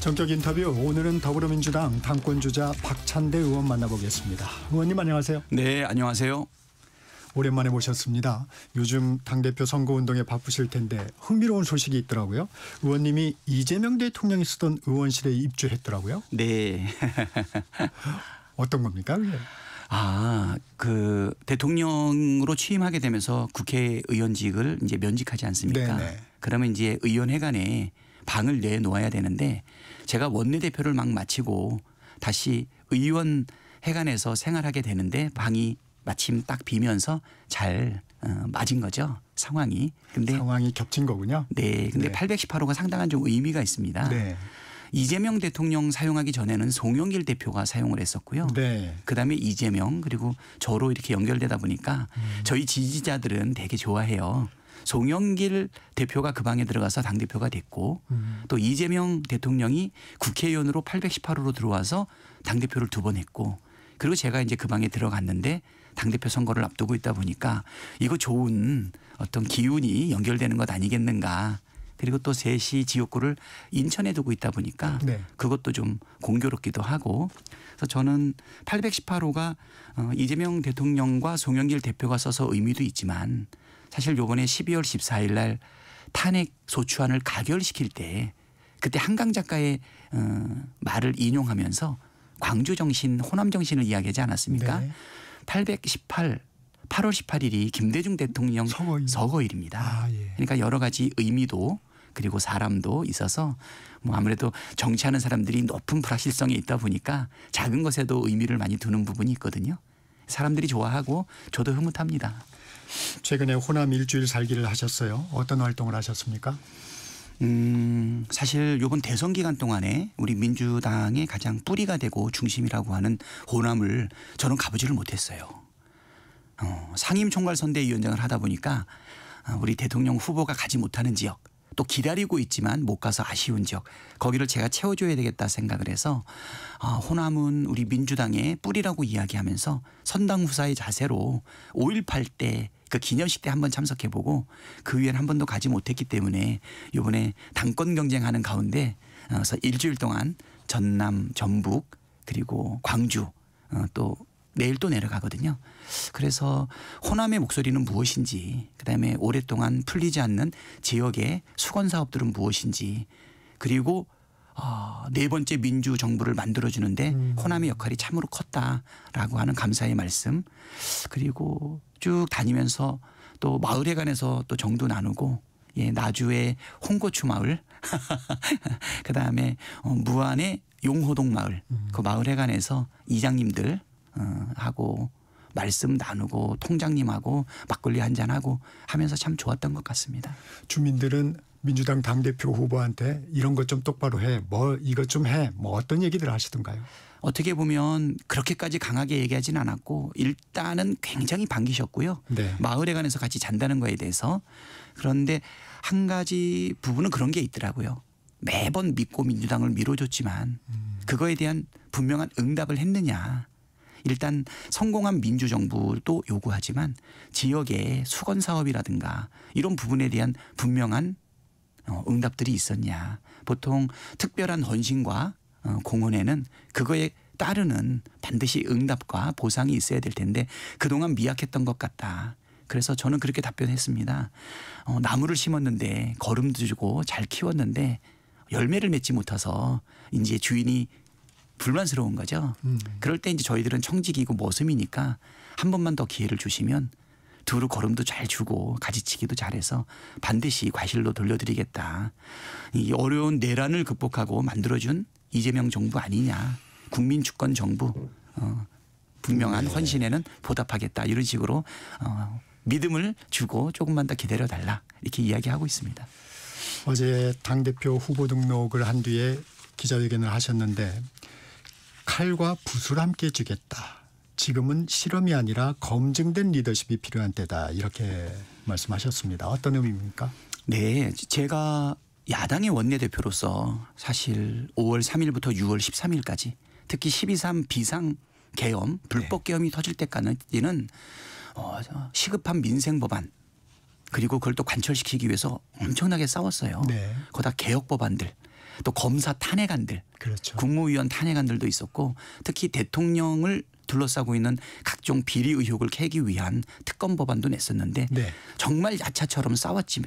전격 인터뷰, 오늘은 더불어민주당 당권주자 박찬대 의원 만나보겠습니다. 의원님 안녕하세요. 네, 안녕하세요. 오랜만에 모셨습니다. 요즘 당대표 선거운동에 바쁘실 텐데 흥미로운 소식이 있더라고요. 의원님이 이재명 대통령이 쓰던 의원실에 입주했더라고요. 네. 어떤 겁니까? 그게? 그 대통령으로 취임하게 되면서 국회의원직을 이제 면직하지 않습니까? 네네. 그러면 이제 의원회관에 방을 내놓아야 되는데 제가 원내대표를 막 마치고 다시 의원회관에서 생활하게 되는데 방이 마침 딱 비면서 잘 맞은 거죠. 상황이. 근데 상황이 겹친 거군요. 네. 근데 네. 818호가 상당한 좀 의미가 있습니다. 네. 이재명 대통령 사용하기 전에는 송영길 대표가 사용을 했었고요. 네. 그다음에 이재명 그리고 저로 이렇게 연결되다 보니까 저희 지지자들은 되게 좋아해요. 송영길 대표가 그 방에 들어가서 당대표가 됐고 또 이재명 대통령이 국회의원으로 818호로 들어와서 당대표를 2번 했고 그리고 제가 이제 그 방에 들어갔는데 당대표 선거를 앞두고 있다 보니까 이거 좋은 어떤 기운이 연결되는 것 아니겠는가. 그리고 또 셋이 지역구를 인천에 두고 있다 보니까 네. 그것도 좀 공교롭기도 하고 그래서 저는 818호가 이재명 대통령과 송영길 대표가 써서 의미도 있지만 사실 요번에 12월 14일 날 탄핵 소추안을 가결시킬 때 그때 한강 작가의 말을 인용하면서 광주 정신, 호남 정신을 이야기하지 않았습니까? 네. 818 8월 18일이 김대중 대통령 서거일입니다. 예. 그러니까 여러 가지 의미도 그리고 사람도 있어서 뭐 아무래도 정치하는 사람들이 높은 불확실성에 있다 보니까 작은 것에도 의미를 많이 두는 부분이 있거든요. 사람들이 좋아하고 저도 흐뭇합니다. 최근에 호남 일주일 살기를 하셨어요. 어떤 활동을 하셨습니까? 사실 이번 대선 기간 동안에 우리 민주당의 가장 뿌리가 되고 중심이라고 하는 호남을 저는 가보지를 못했어요. 상임총괄선대위원장을 하다 보니까 우리 대통령 후보가 가지 못하는 지역 또 기다리고 있지만 못 가서 아쉬운 지역 거기를 제가 채워줘야 되겠다 생각을 해서 호남은 우리 민주당의 뿌리라고 이야기하면서 선당후사의 자세로 5.18 때 그 기념식 때 한번 참석해보고 그 위엔 한 번도 가지 못했기 때문에 이번에 당권 경쟁하는 가운데 그래서 일주일 동안 전남, 전북 그리고 광주 또 내일 또 내려가거든요. 그래서 호남의 목소리는 무엇인지 그다음에 오랫동안 풀리지 않는 지역의 수건 사업들은 무엇인지 그리고 네 번째 민주정부를 만들어주는데 호남의 역할이 참으로 컸다라고 하는 감사의 말씀 그리고 쭉 다니면서 또 마을회관에서 또 정도 나누고 나주의 홍고추 마을 그다음에 무안의 용호동 마을 그 마을회관에서 이장님들 하고 말씀 나누고 통장님하고 막걸리 한잔하고 하면서 참 좋았던 것 같습니다. 주민들은 민주당 당대표 후보한테 이런 것 좀 똑바로 해. 뭐 이것 좀 해. 뭐 어떤 얘기들 하시던가요? 어떻게 보면 그렇게까지 강하게 얘기하진 않았고 일단은 굉장히 반기셨고요. 네. 마을회관에서 같이 잔다는 거에 대해서. 그런데 한 가지 부분은 그런 게 있더라고요. 매번 믿고 민주당을 밀어줬지만 그거에 대한 분명한 응답을 했느냐. 일단 성공한 민주정부도 요구하지만 지역의 수건 사업이라든가 이런 부분에 대한 분명한 응답들이 있었냐. 보통 특별한 헌신과 공헌에는 그거에 따르는 반드시 응답과 보상이 있어야 될 텐데 그동안 미약했던 것 같다. 그래서 저는 그렇게 답변했습니다. 나무를 심었는데 거름도 주고 잘 키웠는데 열매를 맺지 못해서 이제 주인이 불만스러운 거죠. 그럴 때 이제 저희들은 청직이고 머슴이니까 한 번만 더 기회를 주시면 두루 걸음도 잘 주고 가지치기도 잘해서 반드시 과실로 돌려드리겠다. 이 어려운 내란을 극복하고 만들어준 이재명 정부 아니냐. 국민 주권 정부 분명한 헌신에는 보답하겠다. 이런 식으로 믿음을 주고 조금만 더 기다려달라. 이렇게 이야기하고 있습니다. 어제 당대표 후보 등록을 한 뒤에 기자회견을 하셨는데 칼과 붓을 함께 쥐겠다. 지금은 실험이 아니라 검증된 리더십이 필요한 때다. 이렇게 말씀하셨습니다. 어떤 의미입니까? 네. 제가 야당의 원내대표로서 사실 5월 3일부터 6월 13일까지 특히 12.3 비상계엄 불법계엄이 터질 때까지는 시급한 민생법안 그리고 그걸 또 관철시키기 위해서 엄청나게 싸웠어요. 네. 거기다 개혁법안들. 또 검사 탄핵안들, 그렇죠. 국무위원 탄핵안들도 있었고 특히 대통령을 둘러싸고 있는 각종 비리 의혹을 캐기 위한 특검 법안도 냈었는데 네. 정말 야차처럼 싸웠지.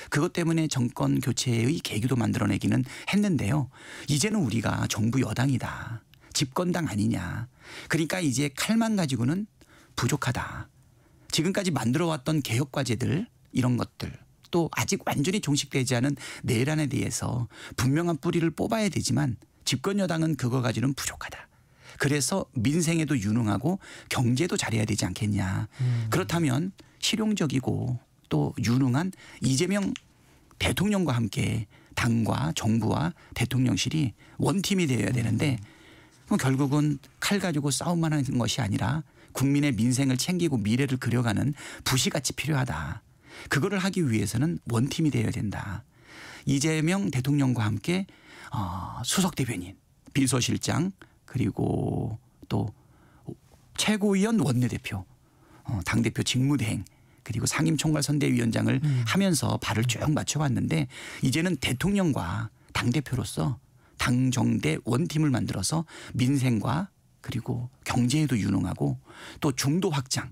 그것 때문에 정권 교체의 계기도 만들어내기는 했는데요. 이제는 우리가 정부 여당이다. 집권당 아니냐. 그러니까 이제 칼만 가지고는 부족하다. 지금까지 만들어왔던 개혁 과제들 이런 것들 또 아직 완전히 종식되지 않은 내란에 대해서 분명한 뿌리를 뽑아야 되지만 집권 여당은 그거 가지고는 부족하다. 그래서 민생에도 유능하고 경제도 잘해야 되지 않겠냐. 그렇다면 실용적이고 또 유능한 이재명 대통령과 함께 당과 정부와 대통령실이 원팀이 되어야 되는데 결국은 칼 가지고 싸움만 하는 것이 아니라 국민의 민생을 챙기고 미래를 그려가는 부시같이 필요하다. 그거를 하기 위해서는 원팀이 되어야 된다. 이재명 대통령과 함께 수석 대변인, 비서실장 그리고 또 최고위원 원내대표, 당대표 직무대행 그리고 상임총괄선대위원장을 하면서 발을 쭉 맞춰왔는데 이제는 대통령과 당대표로서 당정대 원팀을 만들어서 민생과 그리고 경제에도 유능하고 또 중도 확장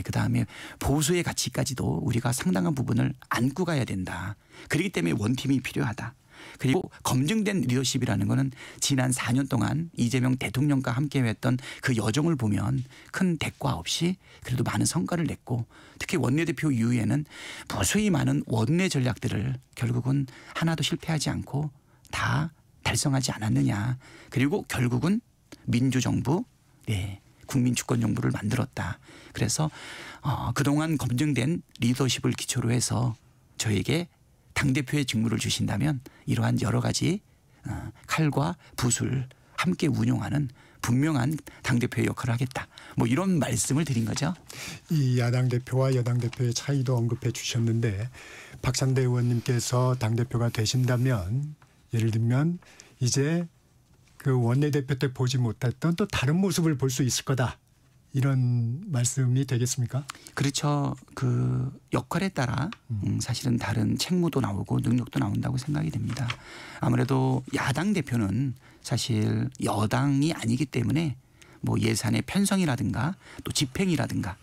그다음에 보수의 가치까지도 우리가 상당한 부분을 안고 가야 된다. 그렇기 때문에 원팀이 필요하다. 그리고 검증된 리더십이라는 거는 지난 4년 동안 이재명 대통령과 함께 했던 그 여정을 보면 큰 대가 없이 그래도 많은 성과를 냈고 특히 원내대표 이후에는 무수히 많은 원내 전략들을 결국은 하나도 실패하지 않고 다 달성하지 않았느냐. 그리고 결국은 민주정부, 국민주권정부를 만들었다. 그래서 그동안 검증된 리더십을 기초로 해서 저에게 당대표의 직무를 주신다면 이러한 여러 가지 칼과 붓을 함께 운용하는 분명한 당대표의 역할을 하겠다. 뭐 이런 말씀을 드린 거죠. 이 야당 대표와 여당 대표의 차이도 언급해 주셨는데 박찬대 의원님께서 당대표가 되신다면 예를 들면 이제 그 원내대표 때 보지 못했던 또 다른 모습을 볼 수 있을 거다. 이런 말씀이 되겠습니까? 그렇죠. 그 역할에 따라 사실은 다른 책무도 나오고 능력도 나온다고 생각이 됩니다. 아무래도 야당 대표는 사실 여당이 아니기 때문에 뭐 예산의 편성이라든가 또 집행이라든가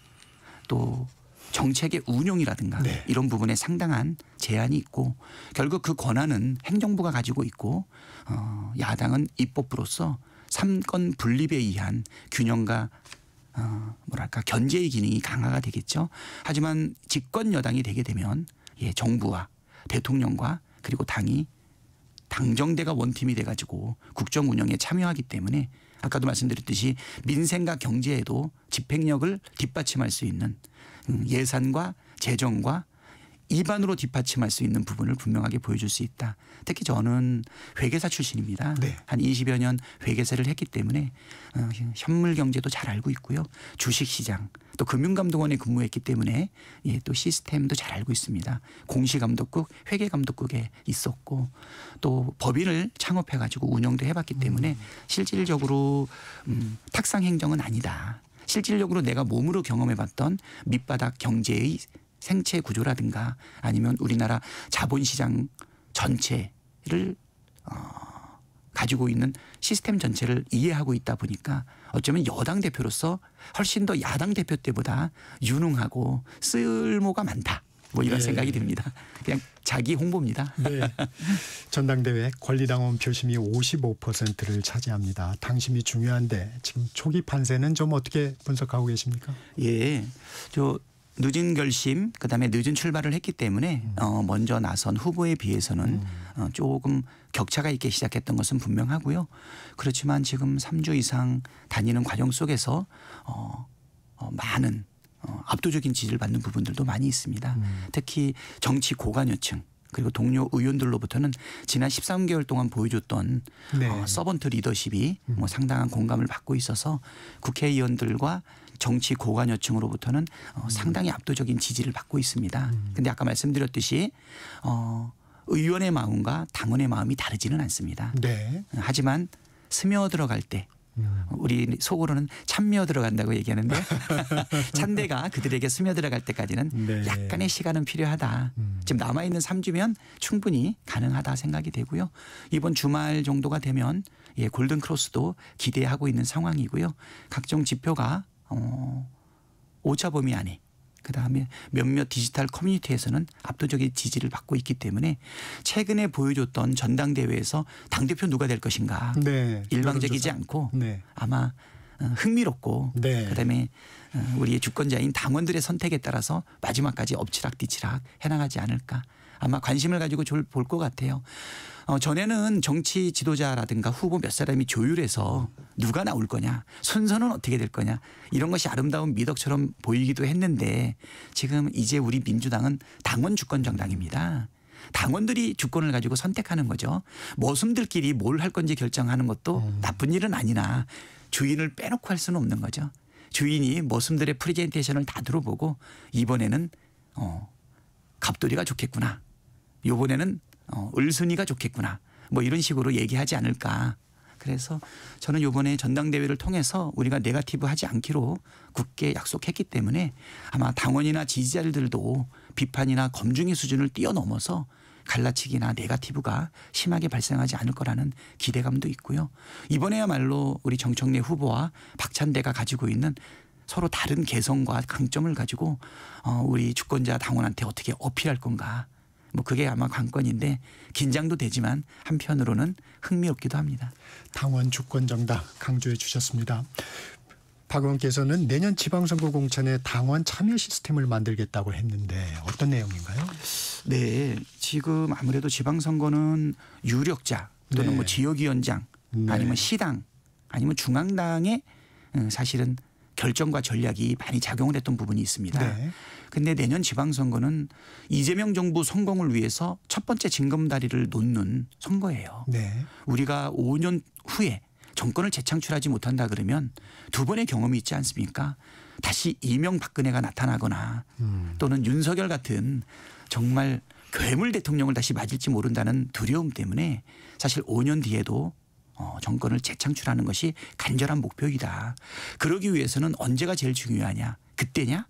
또 정책의 운용이라든가 이런 부분에 상당한 제한이 있고 결국 그 권한은 행정부가 가지고 있고 야당은 입법부로서 삼권 분립에 의한 균형과 견제의 기능이 강화가 되겠죠. 하지만 집권 여당이 되게 되면 정부와 대통령과 그리고 당이 당정대가 원팀이 돼가지고 국정 운영에 참여하기 때문에 아까도 말씀드렸듯이 민생과 경제에도 집행력을 뒷받침할 수 있는 예산과 재정과 입안으로 뒷받침할 수 있는 부분을 분명하게 보여줄 수 있다. 특히 저는 회계사 출신입니다. 한 20여 년 회계사를 했기 때문에 현물 경제도 잘 알고 있고요. 주식시장 또 금융감독원에 근무했기 때문에 또 시스템도 잘 알고 있습니다. 공시감독국 회계감독국에 있었고 또 법인을 창업해가지고 운영도 해봤기 때문에 실질적으로 탁상 행정은 아니다. 실질적으로 내가 몸으로 경험해봤던 밑바닥 경제의 생체 구조라든가 아니면 우리나라 자본시장 전체를 가지고 있는 시스템 전체를 이해하고 있다 보니까 어쩌면 여당 대표로서 훨씬 더 야당 대표 때보다 유능하고 쓸모가 많다. 뭐 이런 생각이 듭니다. 그냥 자기 홍보입니다. 네. 전당대회 권리당원 표심이 55%를 차지합니다. 당심이 중요한데 지금 초기 판세는 좀 어떻게 분석하고 계십니까? 늦은 결심 그다음에 늦은 출발을 했기 때문에 먼저 나선 후보에 비해서는 조금 격차가 있게 시작했던 것은 분명하고요. 그렇지만 지금 3주 이상 다니는 과정 속에서 많은 압도적인 지지를 받는 부분들도 많이 있습니다. 특히 정치 고관여층 그리고 동료 의원들로부터는 지난 13개월 동안 보여줬던 서번트 리더십이 상당한 공감을 받고 있어서 국회의원들과 정치 고관여층으로부터는 상당히 압도적인 지지를 받고 있습니다. 그런데 아까 말씀드렸듯이 의원의 마음과 당원의 마음이 다르지는 않습니다. 하지만 스며들어갈 때 우리 속으로는 찬미어 들어간다고 얘기하는데 찬대가 그들에게 스며들어갈 때까지는 네. 약간의 시간은 필요하다. 지금 남아있는 3주면 충분히 가능하다 생각이 되고요. 이번 주말 정도가 되면 골든크로스도 기대하고 있는 상황이고요. 각종 지표가 오차 범위 안에 그다음에 몇몇 디지털 커뮤니티에서는 압도적인 지지를 받고 있기 때문에 최근에 보여줬던 전당대회에서 당대표 누가 될 것인가 네. 일방적이지 여론조사. 않고 네. 아마 흥미롭고 네. 그다음에 우리의 주권자인 당원들의 선택에 따라서 마지막까지 엎치락뒤치락 해나가지 않을까. 아마 관심을 가지고 볼 것 같아요. 전에는 정치 지도자라든가 후보 몇 사람이 조율해서 누가 나올 거냐, 순서는 어떻게 될 거냐 이런 것이 아름다운 미덕처럼 보이기도 했는데 지금 이제 우리 민주당은 당원 주권 정당입니다. 당원들이 주권을 가지고 선택하는 거죠. 머슴들끼리 뭘 할 건지 결정하는 것도 나쁜 일은 아니나 주인을 빼놓고 할 수는 없는 거죠. 주인이 머슴들의 프레젠테이션을 다 들어보고 이번에는 갑돌이가 좋겠구나. 이번에는 을순이가 좋겠구나. 뭐 이런 식으로 얘기하지 않을까. 그래서 저는 이번에 전당대회를 통해서 우리가 네거티브 하지 않기로 굳게 약속했기 때문에 아마 당원이나 지지자들도 비판이나 검증의 수준을 뛰어넘어서 갈라치기나 네거티브가 심하게 발생하지 않을 거라는 기대감도 있고요. 이번에야말로 우리 정청래 후보와 박찬대가 가지고 있는 서로 다른 개성과 강점을 가지고 우리 주권자 당원한테 어떻게 어필할 건가. 뭐 그게 아마 관건인데 긴장도 되지만 한편으로는 흥미롭기도 합니다. 당원 주권 정당 강조해 주셨습니다. 박 의원께서는 내년 지방선거 공천에 당원 참여 시스템을 만들겠다고 했는데 어떤 내용인가요? 네, 지금 아무래도 지방선거는 유력자 또는 네. 뭐 지역위원장 네. 아니면 시당 아니면 중앙당의 사실은 결정과 전략이 많이 작용을 했던 부분이 있습니다. 그런데 네. 내년 지방선거는 이재명 정부 성공을 위해서 첫 번째 징검다리를 놓는 선거예요. 네. 우리가 5년 후에 정권을 재창출하지 못한다 그러면 두 번의 경험이 있지 않습니까? 다시 이명박근혜가 나타나거나 또는 윤석열 같은 정말 괴물 대통령을 다시 맞을지 모른다는 두려움 때문에 사실 5년 뒤에도 정권을 재창출하는 것이 간절한 목표이다. 그러기 위해서는 언제가 제일 중요하냐? 그때냐?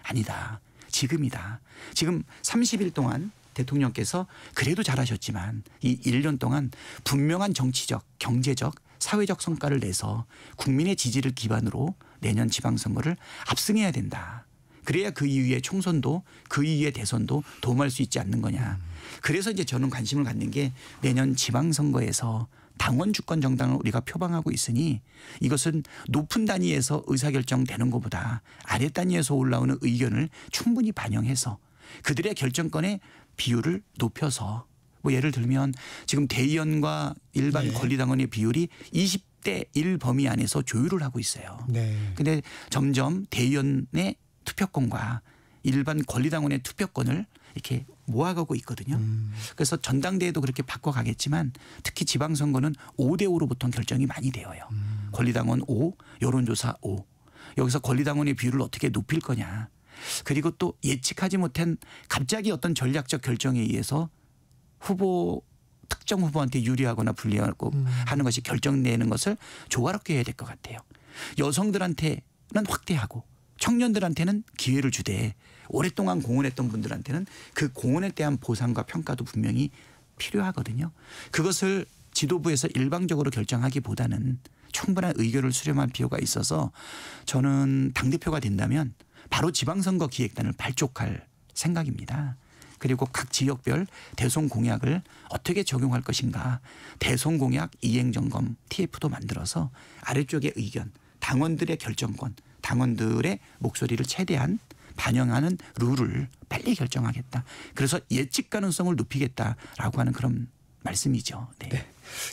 아니다. 지금이다. 지금 30일 동안 대통령께서 그래도 잘하셨지만 이 1년 동안 분명한 정치적, 경제적, 사회적 성과를 내서 국민의 지지를 기반으로 내년 지방선거를 압승해야 된다. 그래야 그 이후에 총선도 그 이후에 대선도 도움할 수 있지 않는 거냐. 그래서 이제 저는 관심을 갖는 게 내년 지방선거에서 당원 주권 정당을 우리가 표방하고 있으니 이것은 높은 단위에서 의사결정되는 것보다 아래 단위에서 올라오는 의견을 충분히 반영해서 그들의 결정권의 비율을 높여서 뭐 예를 들면 지금 대의원과 일반 네. 권리당원의 비율이 20대 1 범위 안에서 조율을 하고 있어요. 그런데 점점 대의원의 투표권과 일반 권리당원의 투표권을 이렇게 모아가고 있거든요. 그래서 전당대회도 그렇게 바꿔가겠지만 특히 지방선거는 5대5로 보통 결정이 많이 되어요. 권리당원 5, 여론조사 5. 여기서 권리당원의 비율을 어떻게 높일 거냐. 그리고 또 예측하지 못한 갑자기 어떤 전략적 결정에 의해서 특정 후보한테 유리하거나 불리하고 하는 것이 결정내는 것을 조화롭게 해야 될 것 같아요. 여성들한테는 확대하고 청년들한테는 기회를 주되 오랫동안 공헌했던 분들한테는 그 공헌에 대한 보상과 평가도 분명히 필요하거든요. 그것을 지도부에서 일방적으로 결정하기보다는 충분한 의견을 수렴할 필요가 있어서 저는 당대표가 된다면 바로 지방선거 기획단을 발족할 생각입니다. 그리고 각 지역별 대선 공약을 어떻게 적용할 것인가. 대선 공약 이행점검 TF도 만들어서 아래쪽의 의견, 당원들의 결정권, 당원들의 목소리를 최대한 반영하는 룰을 빨리 결정하겠다. 그래서 예측 가능성을 높이겠다라고 하는 그런 말씀이죠. 네. 네.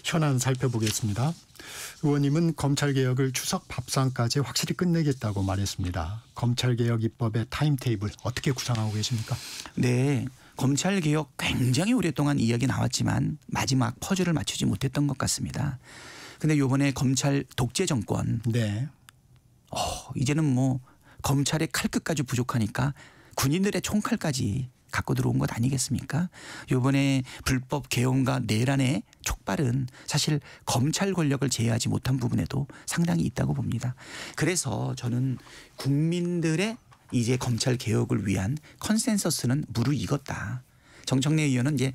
현안 살펴보겠습니다. 의원님은 검찰개혁을 추석 밥상까지 확실히 끝내겠다고 말했습니다. 검찰개혁 입법의 타임테이블 어떻게 구상하고 계십니까? 네. 검찰개혁 굉장히 오랫동안 이야기 나왔지만 마지막 퍼즐을 맞추지 못했던 것 같습니다. 그런데 이번에 검찰 독재 정권 네. 이제는 뭐 검찰의 칼끝까지 부족하니까 군인들의 총칼까지 갖고 들어온 것 아니겠습니까? 이번에 불법 개헌과 내란의 촉발은 사실 검찰 권력을 제어하지 못한 부분에도 상당히 있다고 봅니다. 그래서 저는 국민들의 이제 검찰 개혁을 위한 컨센서스는 무르익었다. 정청래 의원은 이제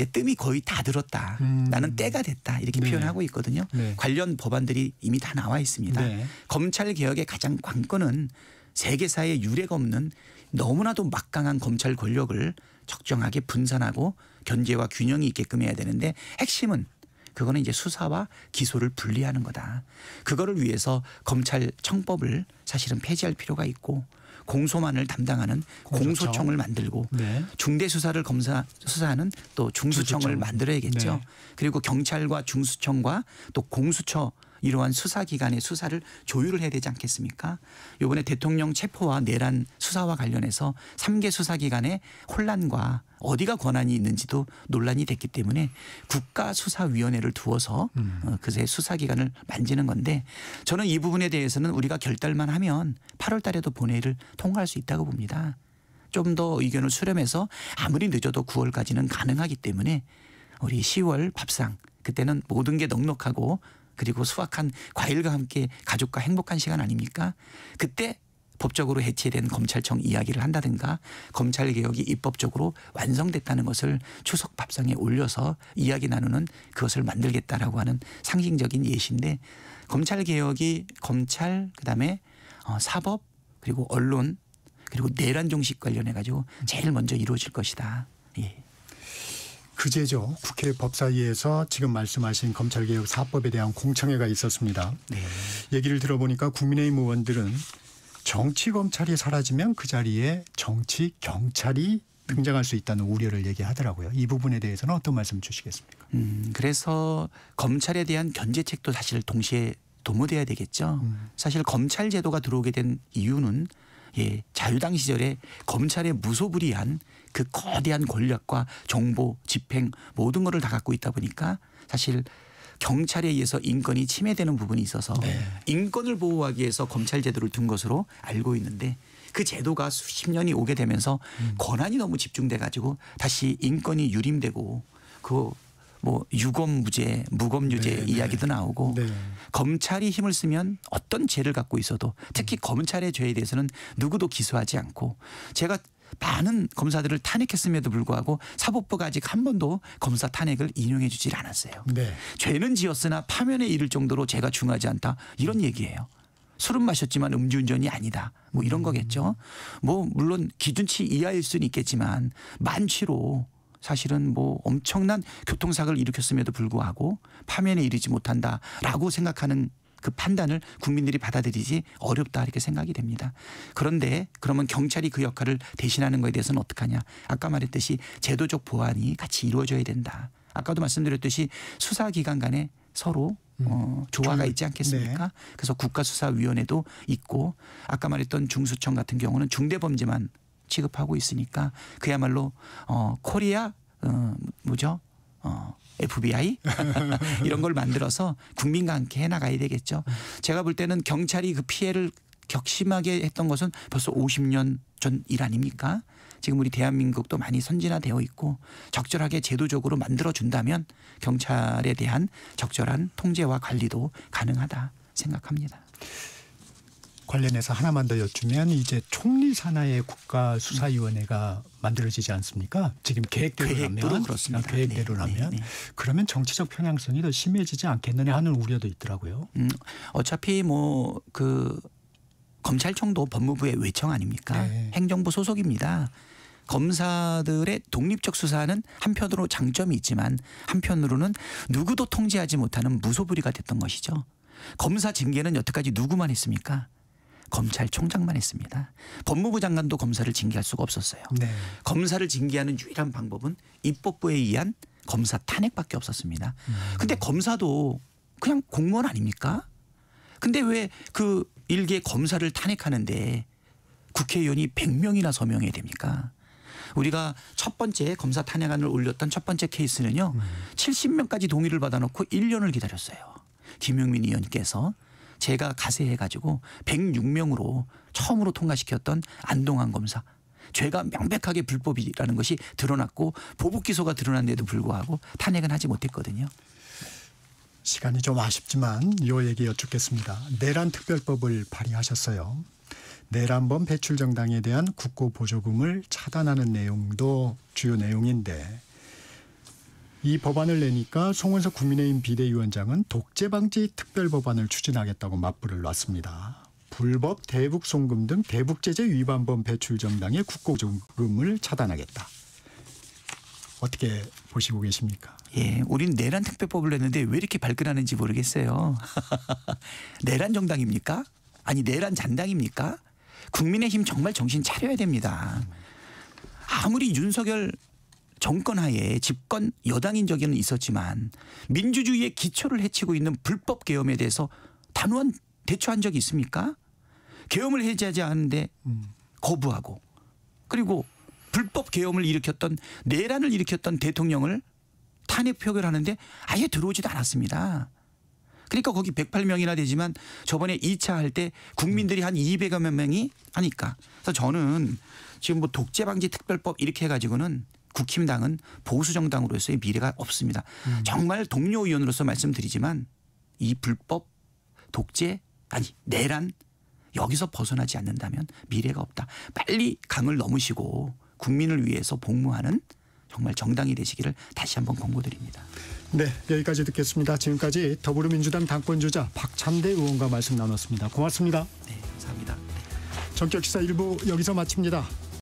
뜸이 거의 다 들었다. 나는 때가 됐다. 이렇게 네. 표현하고 있거든요. 네. 관련 법안들이 이미 다 나와 있습니다. 네. 검찰 개혁의 가장 관건은 세계사에 유례가 없는 너무나도 막강한 검찰 권력을 적정하게 분산하고 견제와 균형이 있게끔 해야 되는데 핵심은 그거는 이제 수사와 기소를 분리하는 거다. 그거를 위해서 검찰청법을 사실은 폐지할 필요가 있고 공소만을 담당하는 공소청. 공소청을 만들고 네. 중대수사를 수사하는 또 중수청을 중수청. 만들어야겠죠. 네. 그리고 경찰과 중수청과 또 공수처 이러한 수사기관의 수사를 조율을 해야 되지 않겠습니까? 이번에 대통령 체포와 내란 수사와 관련해서 3개 수사기관의 혼란과 어디가 권한이 있는지도 논란이 됐기 때문에 국가수사위원회를 두어서 그새 수사기관을 만지는 건데 저는 이 부분에 대해서는 우리가 결단만 하면 8월 달에도 본회의를 통과할 수 있다고 봅니다. 좀 더 의견을 수렴해서 아무리 늦어도 9월까지는 가능하기 때문에 우리 10월 밥상 그때는 모든 게 넉넉하고 그리고 수확한 과일과 함께 가족과 행복한 시간 아닙니까? 그때 법적으로 해체된 검찰청 이야기를 한다든가 검찰개혁이 입법적으로 완성됐다는 것을 추석 밥상에 올려서 이야기 나누는 그것을 만들겠다라고 하는 상징적인 예시인데 검찰개혁이 검찰 그다음에 사법 그리고 언론 그리고 내란 종식 관련해 가지고 제일 먼저 이루어질 것이다. 예. 그제죠. 국회 법사위에서 지금 말씀하신 검찰개혁 4법에 대한 공청회가 있었습니다. 네. 얘기를 들어보니까 국민의힘 의원들은 정치 검찰이 사라지면 그 자리에 정치 경찰이 등장할 수 있다는 우려를 얘기하더라고요. 이 부분에 대해서는 어떤 말씀 주시겠습니까? 그래서 검찰에 대한 견제책도 사실 동시에 도모돼야 되겠죠. 사실 검찰 제도가 들어오게 된 이유는 자유당 시절에 검찰의 무소불위한 그 거대한 권력과 정보, 집행 모든 것을 다 갖고 있다 보니까 사실 경찰에 의해서 인권이 침해되는 부분이 있어서 네. 인권을 보호하기 위해서 검찰 제도를 둔 것으로 알고 있는데 그 제도가 수십 년이 오게 되면서 권한이 너무 집중돼 가지고 다시 인권이 유림되고 그 뭐 유검무죄, 무검유죄 네, 이야기도 나오고 네. 검찰이 힘을 쓰면 어떤 죄를 갖고 있어도 특히 검찰의 죄에 대해서는 누구도 기소하지 않고 제가 많은 검사들을 탄핵했음에도 불구하고 사법부가 아직 한 번도 검사 탄핵을 인용해 주질 않았어요. 네. 죄는 지었으나 파면에 이를 정도로 죄가 중하지 않다 이런 얘기예요. 술은 마셨지만 음주운전이 아니다. 뭐 이런 거겠죠. 뭐 물론 기준치 이하일 수는 있겠지만 만취로 사실은 뭐 엄청난 교통사고를 일으켰음에도 불구하고 파면에 이르지 못한다라고 생각하는 그 판단을 국민들이 받아들이지 어렵다 이렇게 생각이 됩니다. 그런데 그러면 경찰이 그 역할을 대신하는 것에 대해서는 어떡하냐. 아까 말했듯이 제도적 보완이 같이 이루어져야 된다. 아까도 말씀드렸듯이 수사기관 간에 서로 조화가 있지 않겠습니까? 네. 그래서 국가수사위원회도 있고 아까 말했던 중수청 같은 경우는 중대범죄만 취급하고 있으니까 그야말로 코리아 뭐죠? FBI 이런 걸 만들어서 국민과 함께 해나가야 되겠죠. 제가 볼 때는 경찰이 그 피해를 격심하게 했던 것은 벌써 50년 전 일 아닙니까? 지금 우리 대한민국도 많이 선진화되어 있고 적절하게 제도적으로 만들어준다면 경찰에 대한 적절한 통제와 관리도 가능하다 생각합니다. 관련해서 하나만 더 여쭈면 이제 총리 산하의 국가수사위원회가 만들어지지 않습니까? 지금 계획대로라면 계획대로 그렇습니다. 계획대로라면 네. 그러면 정치적 편향성이 더 심해지지 않겠느냐 하는 우려도 있더라고요. 어차피 뭐 그 검찰청도 법무부의 외청 아닙니까? 네. 행정부 소속입니다. 검사들의 독립적 수사는 한편으로 장점이 있지만 한편으로는 누구도 통제하지 못하는 무소불위가 됐던 것이죠. 검사 징계는 여태까지 누구만 했습니까? 검찰총장만 했습니다. 법무부 장관도 검사를 징계할 수가 없었어요. 네. 검사를 징계하는 유일한 방법은 입법부에 의한 검사 탄핵밖에 없었습니다. 근데 검사도 그냥 공무원 아닙니까? 근데 왜 그 일개 검사를 탄핵하는데 국회의원이 100명이나 서명해야 됩니까? 우리가 첫 번째 검사 탄핵안을 올렸던 첫 번째 케이스는요. 70명까지 동의를 받아놓고 1년을 기다렸어요. 김용민 의원께서 제가 가세해가지고 106명으로 처음으로 통과시켰던 안동환 검사. 죄가 명백하게 불법이라는 것이 드러났고 보복 기소가 드러난데도 불구하고 탄핵은 하지 못했거든요. 시간이 좀 아쉽지만 이 얘기 여쭙겠습니다. 내란 특별법을 발의하셨어요. 내란범 배출 정당에 대한 국고 보조금을 차단하는 내용도 주요 내용인데 이 법안을 내니까 송원석 국민의힘 비대위원장은 독재 방지 특별법안을 추진하겠다고 맞불을 놨습니다. 불법 대북 송금 등 대북제재 위반범 배출 정당의 국고 보조금을 차단하겠다. 어떻게 보시고 계십니까? 예, 우린 내란 특별법을 냈는데 왜 이렇게 발끈하는지 모르겠어요. 내란 정당입니까? 아니 내란 잔당입니까? 국민의힘 정말 정신 차려야 됩니다. 아무리 윤석열 정권 하에 집권 여당인 적에는 있었지만 민주주의의 기초를 해치고 있는 불법 계엄에 대해서 단호한 대처한 적이 있습니까? 계엄을 해제하지 않은데 거부하고 그리고 불법 계엄을 일으켰던 내란을 일으켰던 대통령을 탄핵 표결하는데 아예 들어오지도 않았습니다. 그러니까 거기 108명이나 되지만 저번에 2차 할 때 국민들이 한 200여 명이 하니까. 그래서 저는 지금 뭐 독재방지 특별법 이렇게 해가지고는 국힘당은 보수정당으로서의 미래가 없습니다. 정말 동료 의원으로서 말씀드리지만 이 불법 독재 아니 내란 여기서 벗어나지 않는다면 미래가 없다. 빨리 강을 넘으시고 국민을 위해서 복무하는 정말 정당이 되시기를 다시 한번 권고드립니다. 네, 여기까지 듣겠습니다. 지금까지 더불어민주당 당권주자 박찬대 의원과 말씀 나눴습니다. 고맙습니다. 네, 감사합니다. 전격시사 1부 여기서 마칩니다.